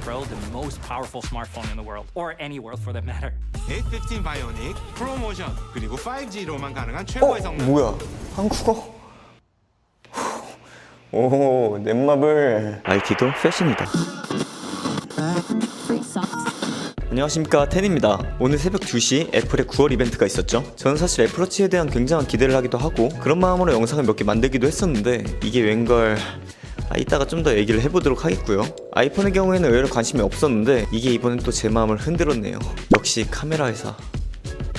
Pro, the most powerful smartphone in the world, or any world for that matter. A15 바이오닉, 프로모션, 그리고 5G로만 가능한 최고의 성능. 뭐야? 한국어? 오, 넷마블. IT도 패션이다. 안녕하십니까, 텐입니다. 오늘 새벽 2시 애플의 9월 이벤트가 있었죠. 저는 사실 애플워치에 대한 굉장한 기대를 하기도 하고 그런 마음으로 영상을 몇 개 만들기도 했었는데 이게 웬걸... 이따가 좀 더 얘기를 해보도록 하겠고요. 아이폰의 경우에는 의외로 관심이 없었는데 이게 이번엔 또 제 마음을 흔들었네요. 역시 카메라 회사.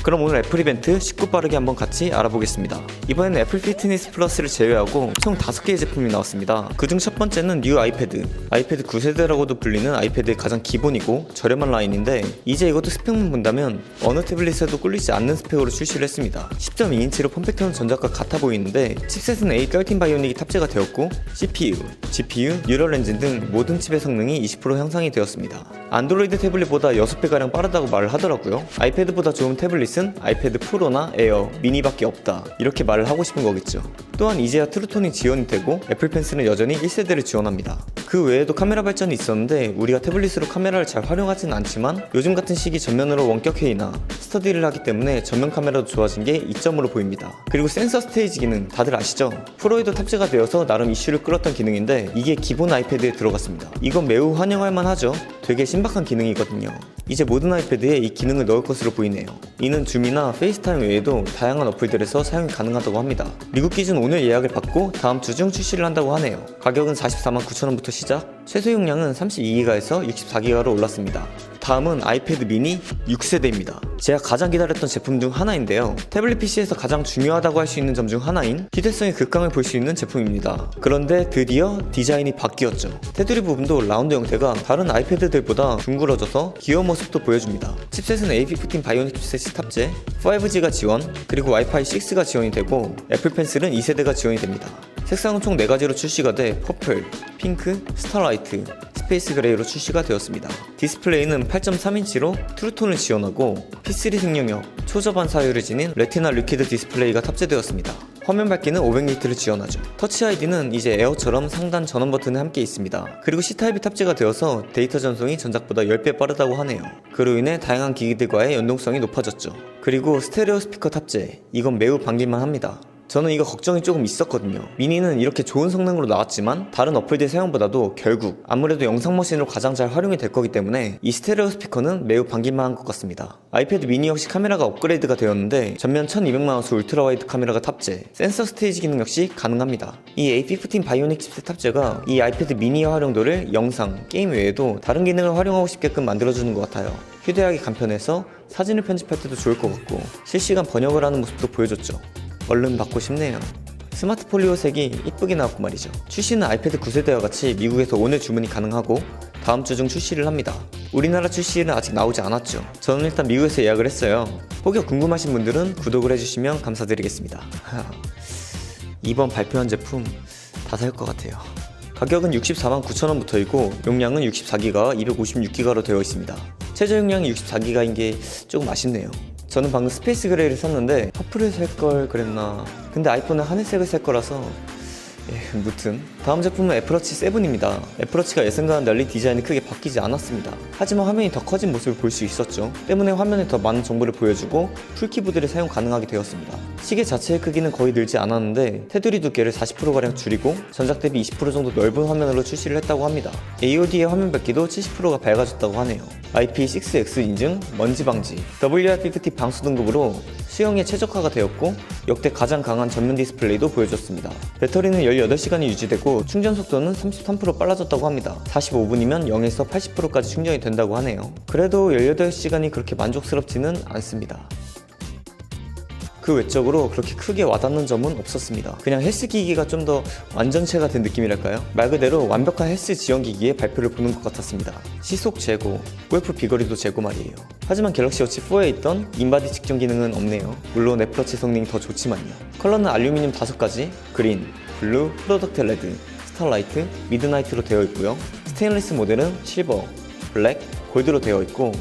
그럼 오늘 애플 이벤트 쉽고 빠르게 한번 같이 알아보겠습니다. 이번에는 애플 피트니스 플러스를 제외하고 총 5개의 제품이 나왔습니다. 그중 첫 번째는 뉴 아이패드 9세대라고도 불리는 아이패드의 가장 기본이고 저렴한 라인인데 이제 이것도 스펙만 본다면 어느 태블릿에도 꿀리지 않는 스펙으로 출시를 했습니다. 10.2인치로 폼팩터는 전작과 같아 보이는데 칩셋은 A13 바이오닉이 탑재가 되었고 CPU, GPU, 뉴럴 엔진 등 모든 칩의 성능이 20% 향상이 되었습니다. 안드로이드 태블릿보다 6배가량 빠르다고 말을 하더라고요. 아이패드보다 좋은 태블릿은 아이패드 프로나 에어, 미니밖에 없다, 이렇게 말을 하고 싶은 거겠죠. 또한 이제야 트루톤이 지원이 되고 애플 펜슬은 여전히 1세대를 지원합니다. 그 외에도 카메라 발전이 있었는데 우리가 태블릿으로 카메라를 잘 활용하진 않지만 요즘 같은 시기 전면으로 원격 회의나 스터디를 하기 때문에 전면 카메라도 좋아진 게 이점으로 보입니다. 그리고 센서 스테이지 기능 다들 아시죠? 프로에도 탑재가 되어서 나름 이슈를 끌었던 기능인데 이게 기본 아이패드에 들어갔습니다. 이건 매우 환영할 만하죠. 되게 신박한 기능이거든요. 이제 모든 아이패드에 이 기능을 넣을 것으로 보이네요. 이는 줌이나 페이스타임 외에도 다양한 어플들에서 사용이 가능하다고 합니다. 미국 기준 오늘 예약을 받고 다음 주 중 출시를 한다고 하네요. 가격은 449,000원부터 시작, 최소 용량은 32기가에서 64기가로 올랐습니다. 다음은 아이패드 미니 6세대입니다. 제가 가장 기다렸던 제품 중 하나인데요. 태블릿 PC에서 가장 중요하다고 할 수 있는 점 중 하나인 휴대성의 극강을 볼 수 있는 제품입니다. 그런데 드디어 디자인이 바뀌었죠. 테두리 부분도 라운드 형태가 다른 아이패드들보다 둥그러져서 귀여운 모습도 보여줍니다. 칩셋은 A15 바이오닉 칩셋이 탑재, 5G가 지원, 그리고 와이파이 6가 지원이 되고 애플 펜슬은 2세대가 지원이 됩니다. 색상은 총 4가지로 출시가 돼 퍼플, 핑크, 스타라이트, 스페이스 그레이로 출시가 되었습니다. 디스플레이는 8.3인치로 트루톤을 지원하고 P3 생명력, 초저반 사율을 지닌 레티나 리퀴드 디스플레이가 탑재되었습니다. 화면 밝기는 500니트를 지원하죠. 터치 아이디는 이제 에어처럼 상단 전원 버튼에 함께 있습니다. 그리고 C타입이 탑재가 되어서 데이터 전송이 전작보다 10배 빠르다고 하네요. 그로 인해 다양한 기기들과의 연동성이 높아졌죠. 그리고 스테레오 스피커 탑재, 이건 매우 반길만 합니다. 저는 이거 걱정이 조금 있었거든요. 미니는 이렇게 좋은 성능으로 나왔지만 다른 어플들 사용보다도 결국 아무래도 영상 머신으로 가장 잘 활용이 될 거기 때문에 이 스테레오 스피커는 매우 반길만한 것 같습니다. 아이패드 미니 역시 카메라가 업그레이드가 되었는데 전면 1200만화소 울트라 와이드 카메라가 탑재, 센서 스테이지 기능 역시 가능합니다. 이 A15 바이오닉 칩셋 탑재가 이 아이패드 미니의 활용도를 영상, 게임 외에도 다른 기능을 활용하고 싶게끔 만들어주는 것 같아요. 휴대하기 간편해서 사진을 편집할 때도 좋을 것 같고 실시간 번역을 하는 모습도 보여줬죠. 얼른 받고 싶네요. 스마트 폴리오 색이 이쁘게 나왔고 말이죠. 출시는 아이패드 9세대와 같이 미국에서 오늘 주문이 가능하고 다음 주 중 출시를 합니다. 우리나라 출시는 아직 나오지 않았죠. 저는 일단 미국에서 예약을 했어요. 혹여 궁금하신 분들은 구독을 해주시면 감사드리겠습니다. 이번 발표한 제품 다 살 것 같아요. 가격은 649,000원부터이고 용량은 64기가와 256기가로 되어 있습니다. 최저 용량이 64기가인 게 조금 아쉽네요. 저는 방금 스페이스 그레이를 샀는데 퍼플을 살 걸 그랬나, 근데 아이폰은 하늘색을 살 거라서 무튼 다음 제품은 애플워치 7입니다. 애플워치가 예상과는 달리 디자인이 크게 바뀌지 않았습니다. 하지만 화면이 더 커진 모습을 볼 수 있었죠. 때문에 화면에 더 많은 정보를 보여주고 풀키보드를 사용 가능하게 되었습니다. 시계 자체의 크기는 거의 늘지 않았는데 테두리 두께를 40%가량 줄이고 전작 대비 20% 정도 넓은 화면으로 출시를 했다고 합니다. AOD의 화면 밝기도 70%가 밝아졌다고 하네요. IP6X 인증, 먼지 방지, WR50 방수 등급으로 수영에 최적화가 되었고 역대 가장 강한 전면 디스플레이도 보여줬습니다. 배터리는 18시간이 유지되고 충전 속도는 33% 빨라졌다고 합니다. 45분이면 0에서 80%까지 충전이 된다고 하네요. 그래도 18시간이 그렇게 만족스럽지는 않습니다. 그 외적으로 그렇게 크게 와닿는 점은 없었습니다. 그냥 헬스 기기가 좀 더 완전체가 된 느낌이랄까요? 말 그대로 완벽한 헬스 지원 기기의 발표를 보는 것 같았습니다. 시속 제고, 골프 비거리도 제고 말이에요. 하지만 갤럭시 워치 4에 있던 인바디 측정 기능은 없네요. 물론 애플워치 성능이 더 좋지만요. 컬러는 알루미늄 5가지, 그린, 블루, 프로덕트 레드, 스타라이트, 미드나이트로 되어 있고요. 스테인리스 모델은 실버, 블랙, 골드로 되어 있고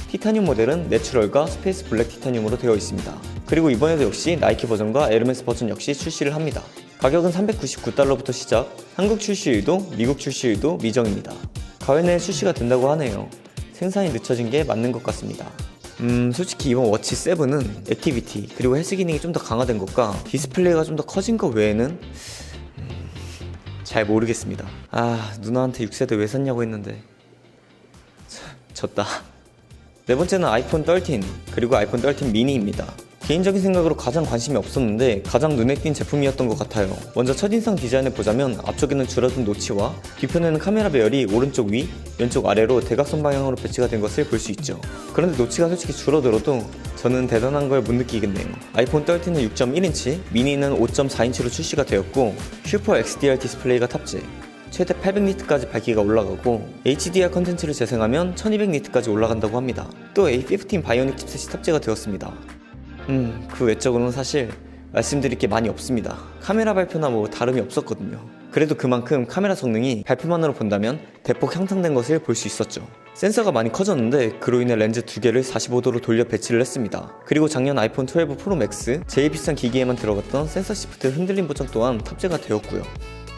티타늄 모델은 내추럴과 스페이스 블랙 티타늄으로 되어 있습니다. 그리고 이번에도 역시 나이키 버전과 에르메스 버전 역시 출시를 합니다. 가격은 $399부터 시작, 한국 출시일도 미국 출시일도 미정입니다. 가을 내에 출시가 된다고 하네요. 생산이 늦춰진 게 맞는 것 같습니다. 솔직히 이번 워치 7은 액티비티 그리고 헬스 기능이 좀 더 강화된 것과 디스플레이가 좀 더 커진 것 외에는 잘 모르겠습니다. 누나한테 6세대 왜 샀냐고 했는데 졌다. 네 번째는 아이폰 13 그리고 아이폰 13 미니입니다. 개인적인 생각으로 가장 관심이 없었는데 가장 눈에 띈 제품이었던 것 같아요. 먼저 첫인상 디자인을 보자면 앞쪽에는 줄어든 노치와 뒤편에는 카메라 배열이 오른쪽 위, 왼쪽 아래로 대각선 방향으로 배치가 된 것을 볼 수 있죠. 그런데 노치가 솔직히 줄어들어도 저는 대단한 걸 못 느끼겠네요. 아이폰 13은 6.1인치, 미니는 5.4인치로 출시가 되었고 슈퍼 XDR 디스플레이가 탑재, 최대 800니트까지 밝기가 올라가고 HDR 컨텐츠를 재생하면 1200니트까지 올라간다고 합니다. 또 A15 바이오닉 칩셋이 탑재가 되었습니다. 그 외적으로는 사실 말씀드릴 게 많이 없습니다. 카메라 발표나 뭐 다름이 없었거든요. 그래도 그만큼 카메라 성능이 발표만으로 본다면 대폭 향상된 것을 볼 수 있었죠. 센서가 많이 커졌는데 그로 인해 렌즈 2개를 45도로 돌려 배치를 했습니다. 그리고 작년 아이폰 12 프로 맥스 제일 비싼 기기에만 들어갔던 센서 시프트 흔들림 보정 또한 탑재가 되었고요.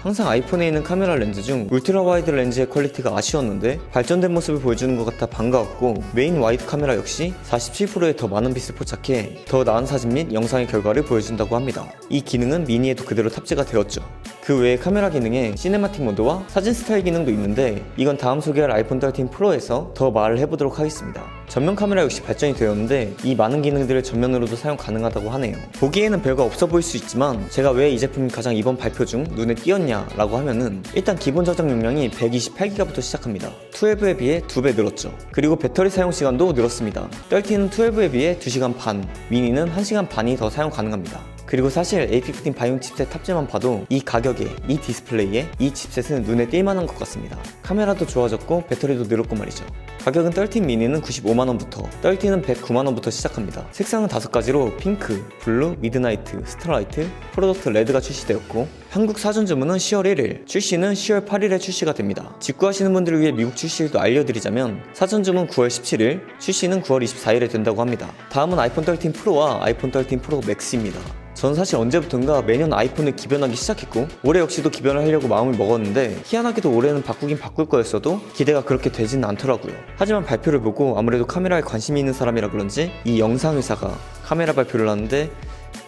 항상 아이폰에 있는 카메라 렌즈 중 울트라 와이드 렌즈의 퀄리티가 아쉬웠는데 발전된 모습을 보여주는 것 같아 반가웠고 메인 와이드 카메라 역시 47%의 더 많은 빛을 포착해 더 나은 사진 및 영상의 결과를 보여준다고 합니다. 이 기능은 미니에도 그대로 탑재가 되었죠. 그 외에 카메라 기능에 시네마틱 모드와 사진 스타일 기능도 있는데 이건 다음 소개할 아이폰 13 프로에서 더 말을 해보도록 하겠습니다. 전면 카메라 역시 발전이 되었는데 이 많은 기능들을 전면으로도 사용 가능하다고 하네요. 보기에는 별거 없어 보일 수 있지만 제가 왜 이 제품이 가장 이번 발표 중 눈에 띄었냐 라고 하면은 일단 기본 저장 용량이 128기가부터 시작합니다. 12에 비해 2배 늘었죠. 그리고 배터리 사용 시간도 늘었습니다. 13은 12에 비해 2시간 반, 미니는 1시간 반이 더 사용 가능합니다. 그리고 사실 A15 바이오닉 칩셋 탑재만 봐도 이 가격에, 이 디스플레이에 이 칩셋은 눈에 띌만한 것 같습니다. 카메라도 좋아졌고 배터리도 늘었고 말이죠. 가격은 13 미니는 95만원부터 13은 109만원부터 시작합니다. 색상은 5가지로 핑크, 블루, 미드나이트, 스타라이트, 프로덕트 레드가 출시되었고 한국 사전 주문은 10월 1일, 출시는 10월 8일에 출시가 됩니다. 직구하시는 분들을 위해 미국 출시일도 알려드리자면 사전 주문 9월 17일, 출시는 9월 24일에 된다고 합니다. 다음은 아이폰 13 프로와 아이폰 13 프로 맥스입니다. 전 사실 언제부턴가 매년 아이폰을 기변하기 시작했고 올해 역시도 기변을 하려고 마음을 먹었는데 희한하게도 올해는 바꾸긴 바꿀 거였어도 기대가 그렇게 되지는 않더라고요. 하지만 발표를 보고 아무래도 카메라에 관심이 있는 사람이라 그런지 이 영상 회사가 카메라 발표를 하는데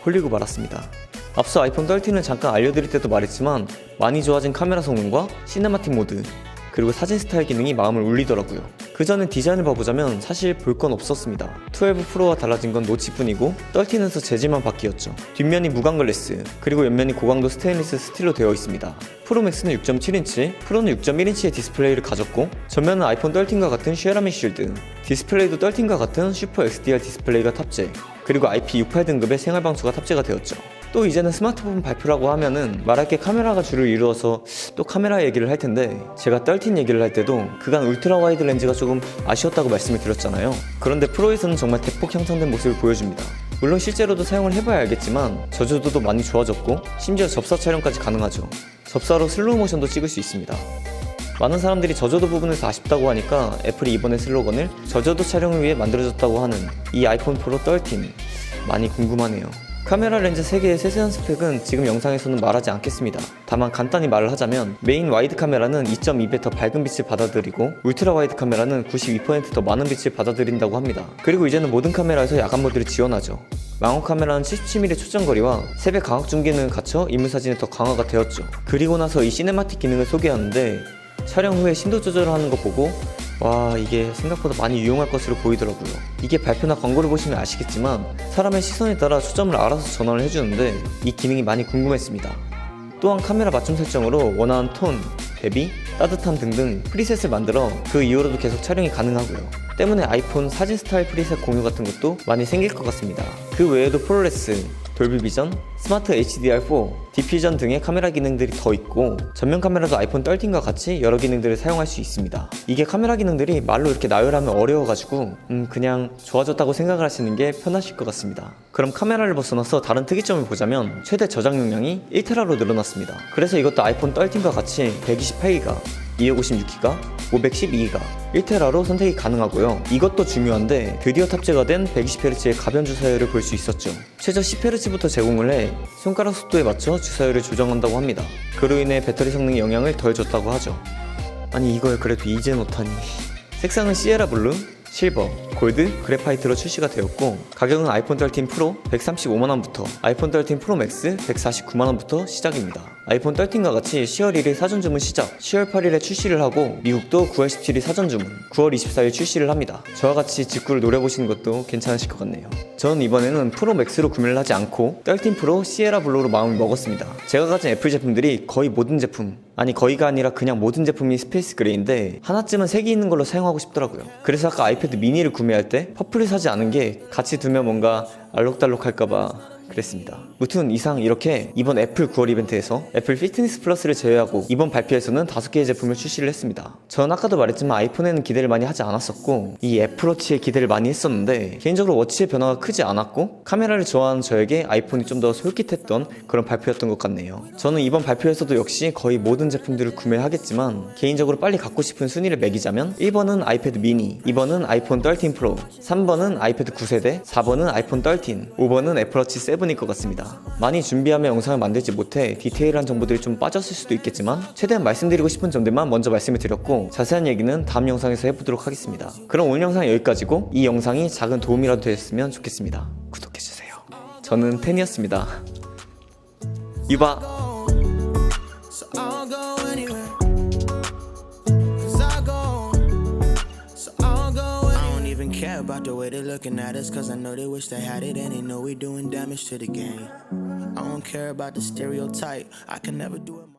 홀리고 말았습니다. 앞서 아이폰 13을 잠깐 알려드릴 때도 말했지만 많이 좋아진 카메라 성능과 시네마틱 모드 그리고 사진 스타일 기능이 마음을 울리더라고요. 그 전에 디자인을 봐보자면 사실 볼 건 없었습니다. 12 프로와 달라진 건 노치뿐이고 13에서 재질만 바뀌었죠. 뒷면이 무광 글래스 그리고 옆면이 고강도 스테인리스 스틸로 되어 있습니다. 프로 맥스는 6.7인치, 프로는 6.1인치의 디스플레이를 가졌고 전면은 아이폰 13과 같은 쉐라믹 쉴드, 디스플레이도 13과 같은 슈퍼 XDR 디스플레이가 탑재, 그리고 IP68 등급의 생활방수가 탑재가 되었죠. 또 이제는 스마트폰 발표라고 하면은 말할 게 카메라가 주를 이루어서 또 카메라 얘기를 할 텐데 제가 13 얘기를 할 때도 그간 울트라 와이드 렌즈가 조금 아쉬웠다고 말씀을 드렸잖아요. 그런데 프로에서는 정말 대폭 향상된 모습을 보여줍니다. 물론 실제로도 사용을 해봐야 알겠지만 저조도도 많이 좋아졌고 심지어 접사 촬영까지 가능하죠. 접사로 슬로우 모션도 찍을 수 있습니다. 많은 사람들이 저조도 부분에서 아쉽다고 하니까 애플이 이번에 슬로건을 저조도 촬영을 위해 만들어졌다고 하는 이 아이폰 프로 13 많이 궁금하네요. 카메라 렌즈 3개의 세세한 스펙은 지금 영상에서는 말하지 않겠습니다. 다만 간단히 말을 하자면 메인 와이드 카메라는 2.2배 더 밝은 빛을 받아들이고 울트라 와이드 카메라는 92% 더 많은 빛을 받아들인다고 합니다. 그리고 이제는 모든 카메라에서 야간 모드를 지원하죠. 망원 카메라는 77mm 초점거리와 3배 광학 중기능을 갖춰 인물사진에 더 강화가 되었죠. 그리고 나서 이 시네마틱 기능을 소개하는데 촬영 후에 심도 조절을 하는 거 보고 와 이게 생각보다 많이 유용할 것으로 보이더라고요. 이게 발표나 광고를 보시면 아시겠지만 사람의 시선에 따라 초점을 알아서 전환을 해주는데 이 기능이 많이 궁금했습니다. 또한 카메라 맞춤 설정으로 원하는 톤, 대비, 따뜻함 등등 프리셋을 만들어 그 이후로도 계속 촬영이 가능하고요. 때문에 아이폰 사진 스타일 프리셋 공유 같은 것도 많이 생길 것 같습니다. 그 외에도 프로레스, 돌비 비전, 스마트 HDR4, 디퓨전 등의 카메라 기능들이 더 있고 전면 카메라도 아이폰 13과 같이 여러 기능들을 사용할 수 있습니다. 이게 카메라 기능들이 말로 이렇게 나열하면 어려워가지고 그냥 좋아졌다고 생각을 하시는 게 편하실 것 같습니다. 그럼 카메라를 벗어나서 다른 특이점을 보자면 최대 저장 용량이 1TB로 늘어났습니다. 그래서 이것도 아이폰 13과 같이 128GB, 256GB, 512GB, 1TB로 선택이 가능하고요. 이것도 중요한데 드디어 탑재가 된 120Hz의 가변 주사율을 볼 수 있었죠. 최저 10Hz부터 제공을 해 손가락 속도에 맞춰 주사율을 조정한다고 합니다. 그로 인해 배터리 성능에 영향을 덜 줬다고 하죠. 아니 이걸 그래도 이제 놓다니. 색상은 시에라 블루, 실버, 골드, 그래파이트로 출시가 되었고 가격은 아이폰 13 프로 135만원부터 아이폰 13 프로 맥스 149만원부터 시작입니다. 아이폰 13과 같이 10월 1일 사전 주문 시작, 10월 8일에 출시를 하고 미국도 9월 17일 사전 주문, 9월 24일 출시를 합니다. 저와 같이 직구를 노려보시는 것도 괜찮으실 것 같네요. 저는 이번에는 프로 맥스로 구매를 하지 않고 13 프로 시에라 블루로 마음을 먹었습니다. 제가 가진 애플 제품들이 거의 모든 제품, 아니 거의가 아니라 그냥 모든 제품이 스페이스 그레이인데 하나쯤은 색이 있는 걸로 사용하고 싶더라고요. 그래서 아까 아이패드 미니를 구매할 때 퍼플을 사지 않은 게 같이 두면 뭔가 알록달록 할까봐 그랬습니다. 무튼 이상 이렇게 이번 애플 9월 이벤트에서 애플 피트니스 플러스를 제외하고 이번 발표에서는 5개의 제품을 출시를 했습니다. 전 아까도 말했지만 아이폰에는 기대를 많이 하지 않았었고 이 애플워치에 기대를 많이 했었는데 개인적으로 워치의 변화가 크지 않았고 카메라를 좋아하는 저에게 아이폰이 좀 더 솔깃했던 그런 발표였던 것 같네요. 저는 이번 발표에서도 역시 거의 모든 제품들을 구매하겠지만 개인적으로 빨리 갖고 싶은 순위를 매기자면 1번은 아이패드 미니, 2번은 아이폰 13 프로, 3번은 아이패드 9세대, 4번은 아이폰 13, 5번은 애플워치 7일 것 같습니다. 많이 준비하며 영상을 만들지 못해 디테일한 정보들이 좀 빠졌을 수도 있겠지만 최대한 말씀드리고 싶은 점들만 먼저 말씀을 드렸고 자세한 얘기는 다음 영상에서 해보도록 하겠습니다. 그럼 오늘 영상은 여기까지고 이 영상이 작은 도움이라도 되셨으면 좋겠습니다. 구독해주세요. 저는 텐이었습니다. 유바. Care about the way they're looking at us, cause I know they wish they had it and they know we're doing damage to the game. I don't care about the stereotype, I can never do it.